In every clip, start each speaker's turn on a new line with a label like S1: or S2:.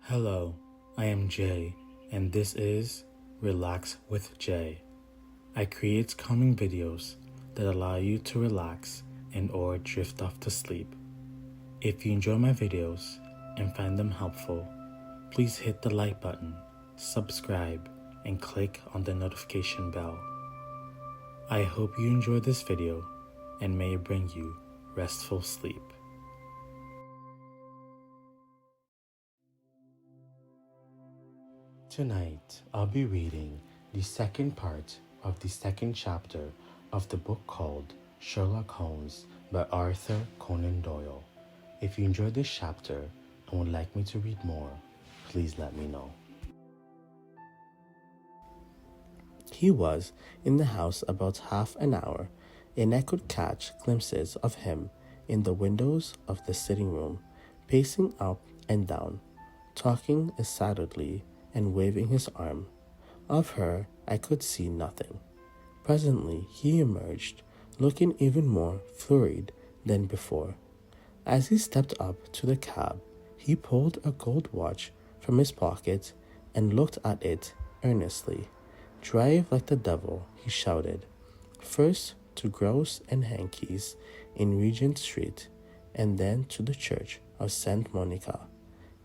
S1: Hello, I am Jay, and this is Relax with Jay. I create calming videos that allow you to relax and or drift off to sleep. If you enjoy my videos and find them helpful, please hit the like button, subscribe, and click on the notification bell. I hope you enjoy this video and may it bring you restful sleep. Tonight, I'll be reading the second part of the second chapter of the book called Sherlock Holmes by Arthur Conan Doyle. If you enjoyed this chapter and would like me to read more, please let me know. He was in the house about half an hour, and I could catch glimpses of him in the windows of the sitting room, pacing up and down, talking excitedly and waving his arm. Of her I could see nothing. Presently he emerged, looking even more flurried than before. As he stepped up to the cab, he pulled a gold watch from his pocket and looked at it earnestly. "Drive like the devil," he shouted. "First to Gross and Hankey's in Regent Street, and then to the Church of St. Monica,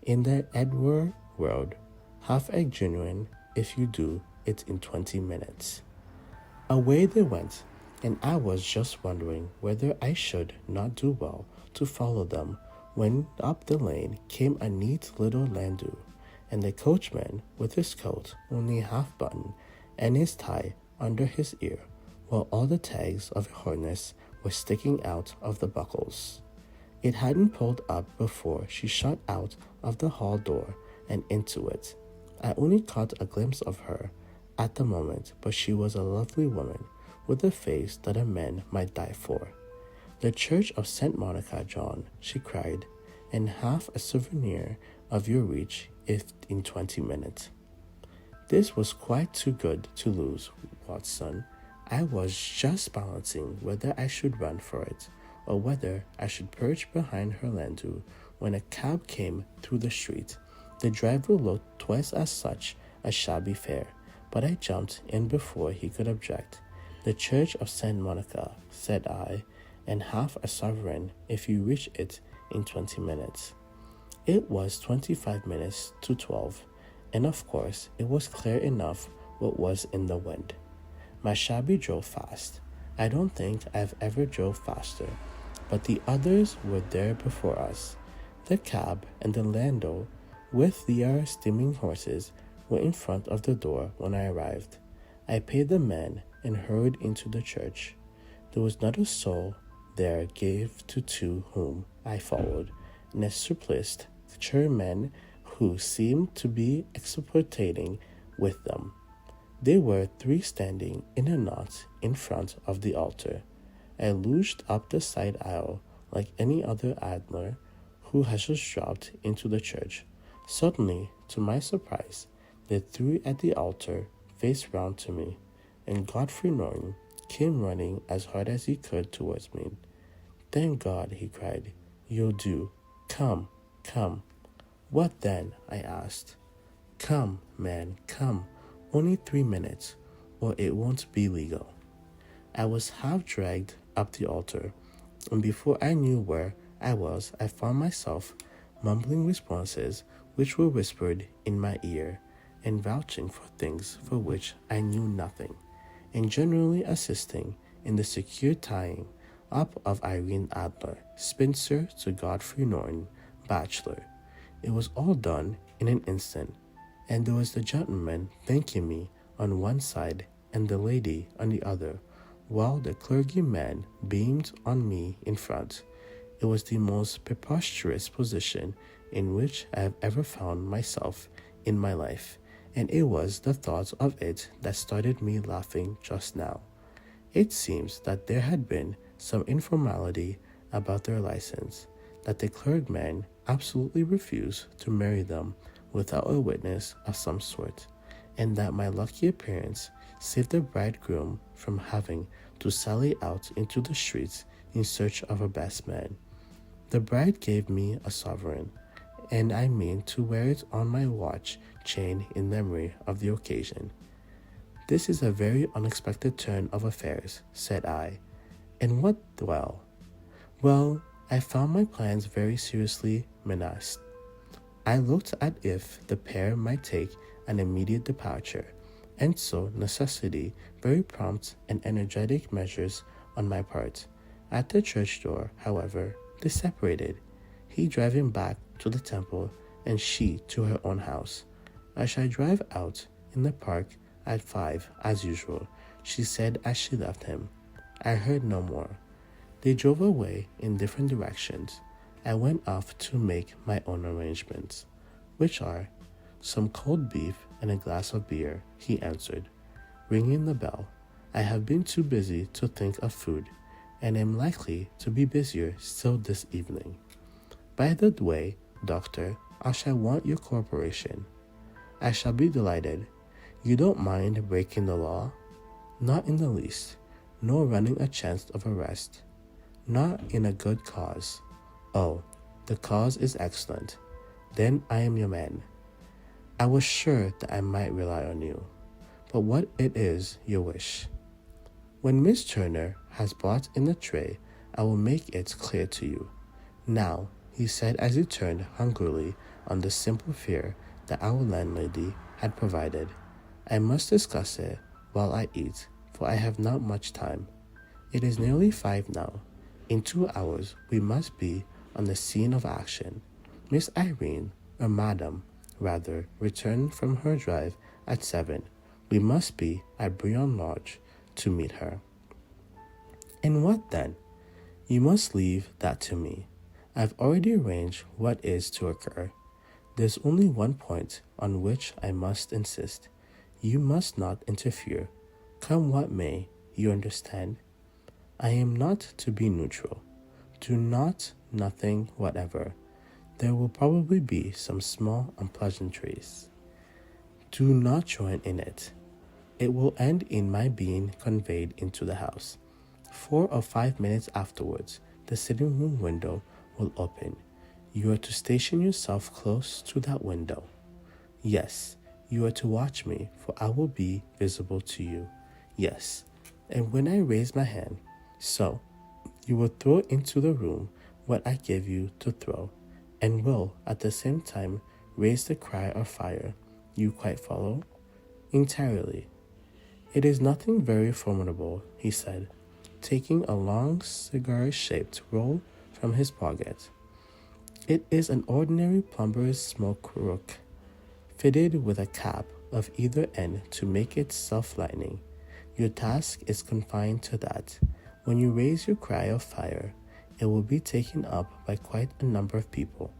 S1: in the Edgware Road. Half a genuine if you do it in 20 minutes. Away they went, and I was just wondering whether I should not do well to follow them when up the lane came a neat little landau, and the coachman with his coat only half buttoned and his tie under his ear, while all the tags of harness were sticking out of the buckles. It hadn't pulled up before she shot out of the hall door and into it. I only caught a glimpse of her at the moment, but she was a lovely woman with a face that a man might die for. "The Church of St. Monica, John," she cried, "and half a souvenir of your reach if in 20 minutes. This was quite too good to lose, Watson. I was just balancing whether I should run for it, or whether I should perch behind her landau when a cab came through the street. The driver looked twice as such a shabby fare, but I jumped in before he could object. 'The Church of St. Monica,' said I, 'and half a sovereign if you reach it in 20 minutes. It was 25 minutes to 12, and of course it was clear enough what was in the wind. My shabby drove fast. I don't think I've ever drove faster, but the others were there before us. The cab and the landau with their steaming horses were in front of the door when I arrived. I paid the man and hurried into the church. There was not a soul there gave to two whom I followed, and a surpliced chairman who seemed to be expurgating with them. There were three standing in a knot in front of the altar. I lounged up the side aisle like any other idler who has just dropped into the church. Suddenly, to my surprise, the three at the altar faced round to me, and Godfrey Norton came running as hard as he could towards me. "Thank God," he cried. "You'll do. Come, come." "What then?" I asked. "Come, man, come. Only 3 minutes, or it won't be legal." I was half dragged up the altar, and before I knew where I was, I found myself mumbling responses which were whispered in my ear, and vouching for things for which I knew nothing, and generally assisting in the secure tying up of Irene Adler, spinster, to Godfrey Norton, bachelor. It was all done in an instant, and there was the gentleman thanking me on one side and the lady on the other, while the clergyman beamed on me in front. It was the most preposterous position in which I have ever found myself in my life, and it was the thought of it that started me laughing just now. It seems that there had been some informality about their license, that the clergyman absolutely refused to marry them without a witness of some sort, and that my lucky appearance saved the bridegroom from having to sally out into the streets in search of a best man. The bride gave me a sovereign, and I mean to wear it on my watch chain in memory of the occasion. This is a very unexpected turn of affairs, said I. And what, well? Well, I found my plans very seriously menaced. I looked at if the pair might take an immediate departure, and so necessity very prompt and energetic measures on my part. At the church door, however, they separated, he driving back to the temple and she to her own house. As I drive out in the park at 5, as usual, she said as she left him. I heard no more. They drove away in different directions. I went off to make my own arrangements, which are some cold beef and a glass of beer, he answered, ringing the bell. I have been too busy to think of food, and am likely to be busier still this evening. By the way, Doctor, I shall want your cooperation. I shall be delighted. You don't mind breaking the law? Not in the least, nor running a chance of arrest. Not in a good cause. Oh, the cause is excellent. Then I am your man. I was sure that I might rely on you. But what it is your wish? When Miss Turner has brought in the tray, I will make it clear to you. Now, he said as he turned hungrily on the simple fare that our landlady had provided, I must discuss it while I eat, for I have not much time. It is nearly 5 now. In 2 hours we must be on the scene of action. Miss Irene, or Madam, rather, returned from her drive at 7. We must be at Brion Lodge to meet her. And what then? You must leave that to me. I've already arranged what is to occur. There's only one point on which I must insist. You must not interfere. Come what may, you understand? I am not to be neutral. Do nothing whatever. There will probably be some small unpleasantries. Do not join in it. It will end in my being conveyed into the house. 4 or 5 minutes afterwards, the sitting room window will open. You are to station yourself close to that window. Yes, you are to watch me, for I will be visible to you. Yes, and when I raise my hand, so, you will throw into the room what I give you to throw, and will at the same time raise the cry of fire. You quite follow? Entirely. It is nothing very formidable, he said, taking a long cigar-shaped roll from his pocket. It is an ordinary plumber's smoke crook, fitted with a cap of either end to make it self-lighting. Your task is confined to that. When you raise your cry of fire, it will be taken up by quite a number of people.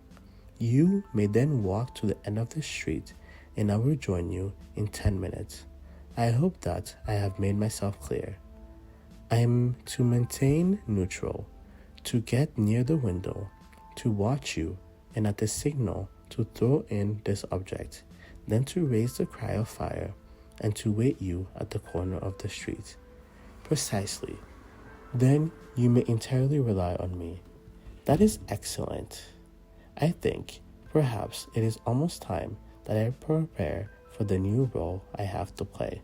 S1: You may then walk to the end of the street, and I will join you in 10 minutes. I hope that I have made myself clear. I am to maintain neutral, to get near the window, to watch you, and at the signal to throw in this object, then to raise the cry of fire, and to wait you at the corner of the street. Precisely. Then you may entirely rely on me. That is excellent. I think, perhaps, it is almost time that I prepare for the new role I have to play.